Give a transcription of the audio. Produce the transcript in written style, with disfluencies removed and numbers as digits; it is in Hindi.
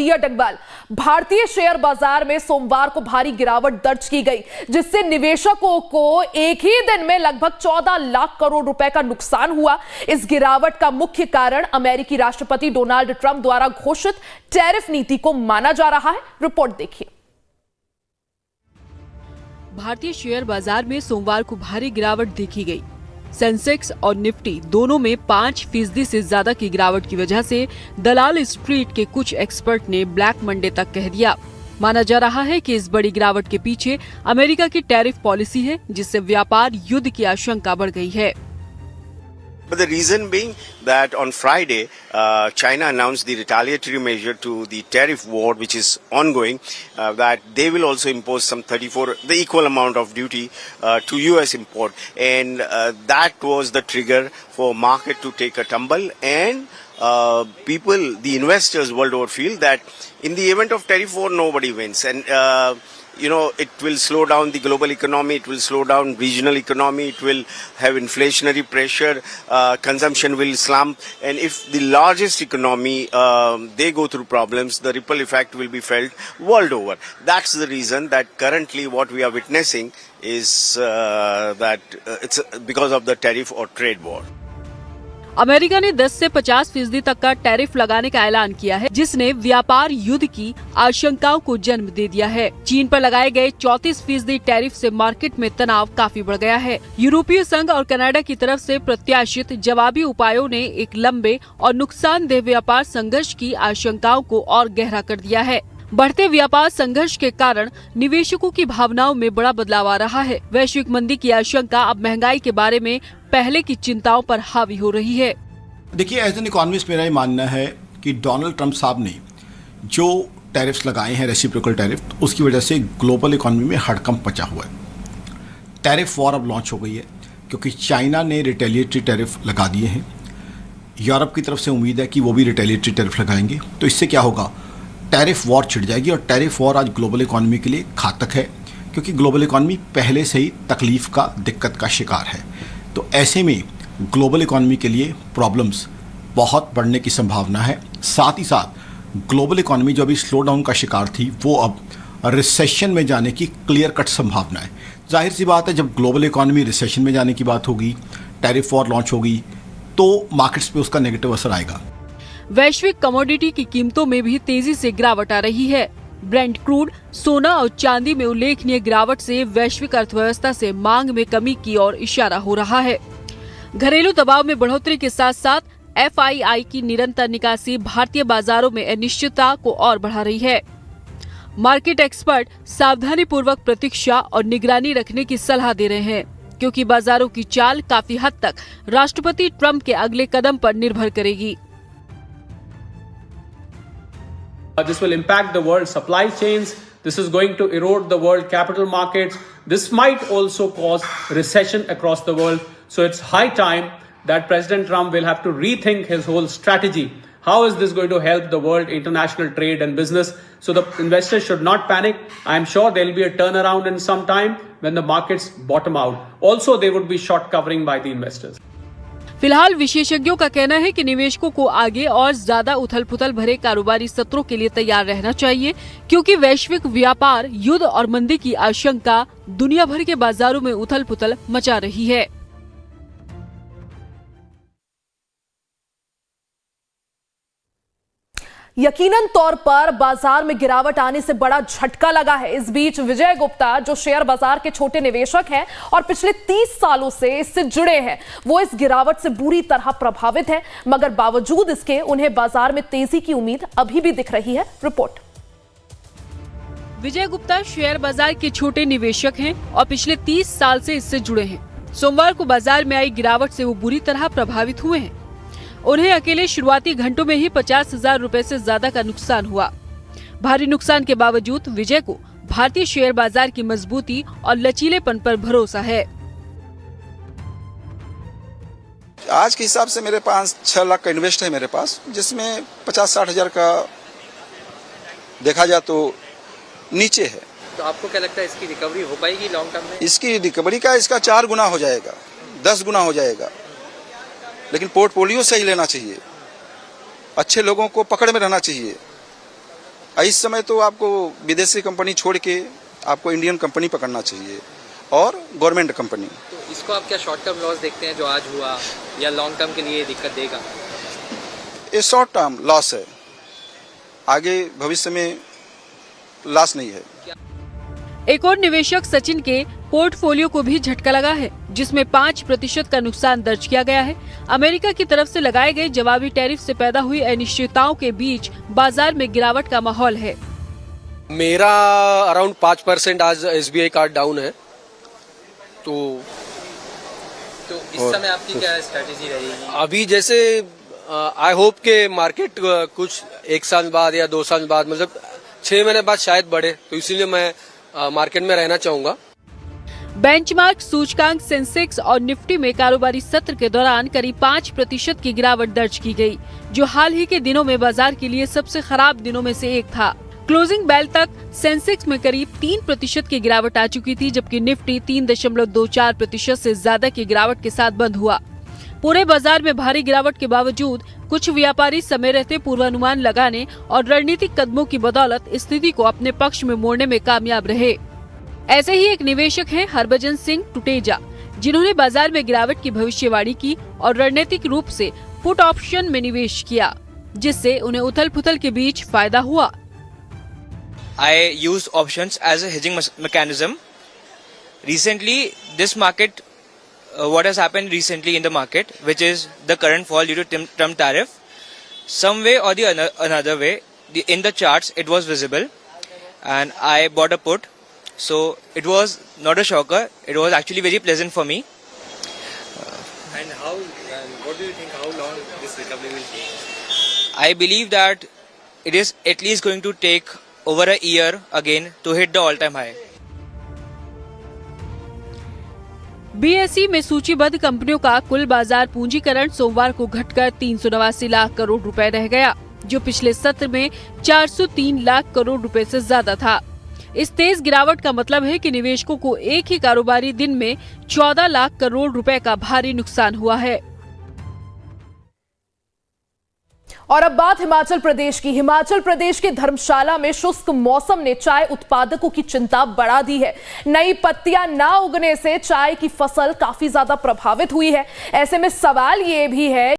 इकबाल, भारतीय शेयर बाजार में सोमवार को भारी गिरावट दर्ज की गई, जिससे निवेशकों को एक ही दिन में लगभग 14 लाख करोड़ रुपए का नुकसान हुआ। इस गिरावट का मुख्य कारण अमेरिकी राष्ट्रपति डोनाल्ड ट्रंप द्वारा घोषित टैरिफ नीति को माना जा रहा है। रिपोर्ट देखिए। भारतीय शेयर बाजार में सोमवार को भारी गिरावट देखी गई। सेंसेक्स और निफ्टी दोनों में 5% से ज्यादा की गिरावट की वजह से दलाल स्ट्रीट के कुछ एक्सपर्ट ने ब्लैक मंडे तक कह दिया। माना जा रहा है कि इस बड़ी गिरावट के पीछे अमेरिका की टैरिफ पॉलिसी है, जिससे व्यापार युद्ध की आशंका बढ़ गई है। But the reason being that on Friday, China announced the retaliatory measure to the tariff war, which is ongoing, that they will also impose some 34, the equal amount of duty to US import. And that was the trigger for market to take a tumble. And people, the investors world over feel that in the event of tariff war, nobody wins. And it will slow down the global economy, it will slow down regional economy, it will have inflationary pressure, consumption will slump, and if the largest economy, they go through problems, the ripple effect will be felt world over. That's the reason that currently what we are witnessing is that it's because of the tariff or trade war. America ने 10 से 50% तक का टैरिफ लगाने का ऐलान किया है, जिसने व्यापार युद्ध की आशंकाओं को जन्म दे दिया है। चीन पर लगाए गए 34% टैरिफ से मार्केट में तनाव काफी बढ़ गया है। यूरोपीय संघ और कनाडा की तरफ से प्रत्याशित जवाबी उपायों ने एक लंबे और नुकसानदेह व्यापार संघर्ष की आशंकाओं को और गहरा कर दिया है। बढ़ते व्यापार संघर्ष के कारण निवेशकों की भावनाओं में बड़ा बदलाव आ रहा है। वैश्विक मंदी की आशंका अब महंगाई के बारे में पहले की चिंताओं पर हावी हो रही है। देखिए, एज एन इकोनॉमिस्ट मेरा ये मानना है कि डोनाल्ड ट्रंप साहब ने जो टैरिफ्स लगाए हैं, रेसिप्रोकल टैरिफ, उसकी वजह से ग्लोबल इकोनॉमी में हड़कंप मचा हुआ है। टैरिफ वॉर अब लॉन्च हो गई है क्योंकि चाइना ने रिटेलिएटरी टैरिफ लगा दिए हैं। यूरोप की तरफ से उम्मीद है कि वो भी रिटेलिएटरी टैरिफ लगाएंगे, तो इससे क्या होगा, टैरिफ वॉर छिड़ जाएगी। और टैरिफ वॉर आज ग्लोबल इकोनॉमी के लिए घातक है क्योंकि ग्लोबल इकोनॉमी पहले से ही तकलीफ का, दिक्कत का शिकार है। तो ऐसे में ग्लोबल इकोनॉमी के लिए प्रॉब्लम्स बहुत बढ़ने की संभावना है। साथ ही साथ ग्लोबल इकोनॉमी जो अभी स्लो डाउन का शिकार थी, वो अब रिसेशन में जाने की क्लियर कट संभावना है। जाहिर सी बात है, जब ग्लोबल इकोनॉमी रिसेशन में जाने की बात होगी, टैरिफ वॉर लॉन्च होगी, तो मार्केट्स पे उसका नेगेटिव असर आएगा। वैश्विक कमोडिटी की कीमतों में भी तेजी से गिरावट आ रही है। ब्रेंट क्रूड, सोना और चांदी में उल्लेखनीय गिरावट से वैश्विक अर्थव्यवस्था से मांग में कमी की ओर इशारा हो रहा है। घरेलू दबाव में बढ़ोतरी के साथ साथ FII की निरंतर निकासी भारतीय बाजारों में अनिश्चितता को और बढ़ा रही है। मार्केट एक्सपर्ट सावधानी पूर्वक प्रतीक्षा और निगरानी रखने की सलाह दे रहे हैं, क्योंकि बाजारों की चाल काफी हद तक राष्ट्रपति ट्रंप के अगले कदम पर निर्भर करेगी। This will impact the world supply chains. This is going to erode the world capital markets. This might also cause recession across the world. So it's high time that President Trump will have to rethink his whole strategy. How is this going to help the world, international trade and business? So the investors should not panic. I'm sure there will be a turnaround in some time when the markets bottom out. Also, they would be short covering by the investors. फिलहाल विशेषज्ञों का कहना है कि निवेशकों को आगे और ज्यादा उथल-पुथल भरे कारोबारी सत्रों के लिए तैयार रहना चाहिए, क्योंकि वैश्विक व्यापार युद्ध और मंदी की आशंका दुनिया भर के बाजारों में उथल-पुथल मचा रही है। यकीनन तौर पर बाजार में गिरावट आने से बड़ा झटका लगा है। इस बीच विजय गुप्ता, जो शेयर बाजार के छोटे निवेशक हैं और पिछले 30 सालों से इससे जुड़े हैं, वो इस गिरावट से बुरी तरह प्रभावित हैं, मगर बावजूद इसके उन्हें बाजार में तेजी की उम्मीद अभी भी दिख रही है। रिपोर्ट। विजय गुप्ता शेयर बाजार के छोटे निवेशक हैं और पिछले 30 साल से इससे जुड़े हैं। सोमवार को बाजार में आई गिरावट से वो बुरी तरह प्रभावित हुए हैं। उन्हें अकेले शुरुआती घंटों में ही 50,000 रुपए से ज्यादा का नुकसान हुआ। भारी नुकसान के बावजूद विजय को भारतीय शेयर बाजार की मजबूती और लचीलेपन पर भरोसा है। आज के हिसाब से मेरे पास 6 लाख का इन्वेस्ट है मेरे पास, जिसमें 50-60 हजार का देखा जाए तो नीचे है। तो आपको क्या लगता है, इसकी रिकवरी हो पाएगी लॉन्ग टर्म में? इसकी रिकवरी का इसका 4 गुना हो जाएगा, 10 गुना हो जाएगा, लेकिन पोर्टफोलियो सही लेना चाहिए, अच्छे लोगों को पकड़ में रहना चाहिए, इस समय तो आपको विदेशी कंपनी छोड़ के आपको इंडियन कंपनी पकड़ना चाहिए और गवर्नमेंट कंपनी। तो इसको आप क्या शॉर्ट टर्म लॉस देखते हैं जो आज हुआ, या लॉन्ग टर्म के लिए दिक्कत देगा? ये शॉर्ट टर्म लॉस है, आगे भविष्य में लॉस नहीं है। एक और निवेशक सचिन के पोर्टफोलियो को भी झटका लगा है, जिसमें 5% का नुकसान दर्ज किया गया है। अमेरिका की तरफ से लगाए गए जवाबी टैरिफ से पैदा हुई अनिश्चितताओं के बीच बाजार में गिरावट का माहौल है। मेरा अराउंड 5% आज SBI कार्ड डाउन है। तो इस समय आपकी क्या स्ट्रेटेजी रहेगी? अभी जैसे आई होप के मार्केट कुछ 1 साल बाद या 2 साल बाद, मतलब 6 महीने बाद शायद बढ़े, तो इसीलिए मैं मार्केट में रहना चाहूंगा। बेंचमार्क सूचकांक सेंसेक्स और निफ्टी में कारोबारी सत्र के दौरान करीब 5% की गिरावट दर्ज की गई, जो हाल ही के दिनों में बाजार के लिए सबसे खराब दिनों में से एक था। क्लोजिंग बेल तक सेंसेक्स में करीब 3% की गिरावट आ चुकी थी, जबकि निफ्टी 3.24% से ज्यादा की गिरावट के साथ बंद हुआ। पूरे बाजार में भारी गिरावट के बावजूद कुछ व्यापारी समय रहते पूर्वानुमान लगाने और रणनीतिक कदमों की बदौलत स्थिति को अपने पक्ष में मोड़ने में कामयाब रहे। ऐसे ही एक निवेशक हैं हरभजन सिंह टुटेजा, जिन्होंने बाजार में गिरावट की भविष्यवाणी की और रणनीतिक रूप से पुट ऑप्शन में निवेश किया, जिससे उन्हें उथल पुथल के बीच फायदा हुआ। I use options as a hedging mechanism. Recently, this market, what has happened recently in the market, which is the current fall due to Trump tariff, some way or the another way, in the charts it was visible, and I bought a put. So it was not a shocker. It was actually very pleasant for me. And what do you think? How long this recovery will take? I believe that it is at least going to take over a year again to hit the all-time high. BSE में सूचीबद्ध कंपनियों का कुल बाजार पूंजीकरण सोमवार को घटकर 389 लाख करोड़ रुपए रह गया, जो पिछले सत्र में 403 लाख करोड़ रुपए से ज्यादा था। इस तेज गिरावट का मतलब है कि निवेशकों को एक ही कारोबारी दिन में 14 लाख करोड़ रुपए का भारी नुकसान हुआ है। और अब बात हिमाचल प्रदेश की। हिमाचल प्रदेश के धर्मशाला में शुष्क मौसम ने चाय उत्पादकों की चिंता बढ़ा दी है। नई पत्तियां ना उगने से चाय की फसल काफी ज्यादा प्रभावित हुई है। ऐसे में सवाल ये भी है